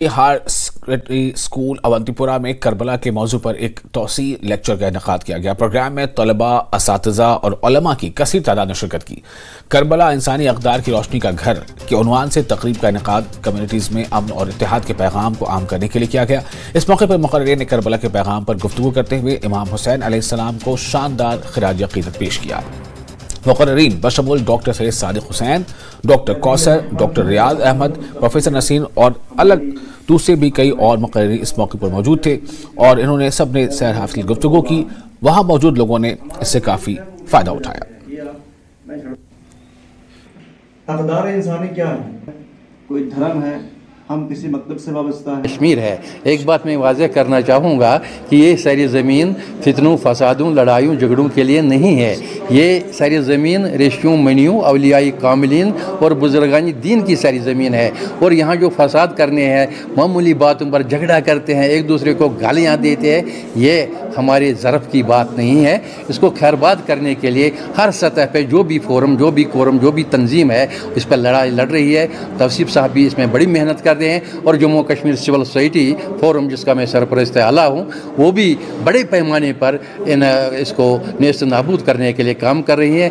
Higher secondary school اونتیپورہ میں کربلا کے موضوع پر ایک توسیع لیکچر کا انعقاد کیا گیا۔ پروگرام میں طلباء، اساتذہ اور علماء کی کثیر تعداد نے شرکت کی۔ کربلا انسانی اقدار کی روشنی کا گھر کے عنوان سے تقریب کا انعقاد کمیونٹیز میں امن اور اتحاد کے پیغام کو عام کرنے کے لیے کیا گیا۔ اس موقع پر مقررین نے کربلا کے پیغام پر گفتگو کرتے ہوئے امام حسین علیہ السلام کو شاندار خراج عقیدت پیش کیا۔ مقررین بشمول ڈاکٹر سید صادق حسین، ڈاکٹر کوثر، ڈاکٹر ریاض احمد، پروفیسر نسیم اور الگ دوسرے بھی کئی اور مقررین اس موقع پر موجود تھے اور انہوں نے سب نے سیر حاصل گفتگو کی۔ وہاں موجود لوگوں نے اس سے کافی فائدہ اٹھایا۔ اقدار انسانی کیا ہے؟ کوئی دھرم ہے، ہم کسی مطلب سے وابستہ ہیں۔ کشمیر ہے۔ ایک بات میں واضح کرنا چاہوں گا کہ یہ ساری زمین فتنوں، فسادوں، لڑائیوں، جھگڑوں کے لیے نہیں ہے۔ یہ ساری زمین ریشیوں، منیوں، اولیاء کاملین اور بزرگان دین کی ساری زمین ہے، اور یہاں جو فساد کرنے ہیں، معمولی باتوں پر جھگڑا کرتے ہیں، ایک دوسرے کو گالیاں دیتے ہیں، یہ ہمارے ظرف کی بات نہیں ہے۔ اس کو خیرباد کرنے کے لیے ہر سطح پہ جو بھی فورم، جو بھی کورم، جو بھی تنظیم ہے اس پر لڑائی لڑ رہی ہے۔ توصیف صاحب بھی اس میں بڑی محنت کر رہے ہیں، اور Jammu Kashmir civil society forum جس کا میں سرپرست اعلیٰ ہوں، وہ بھی بڑے پیمانے پر اس کو نیست نابود کرنے کے لیے کام کر رہی ہے۔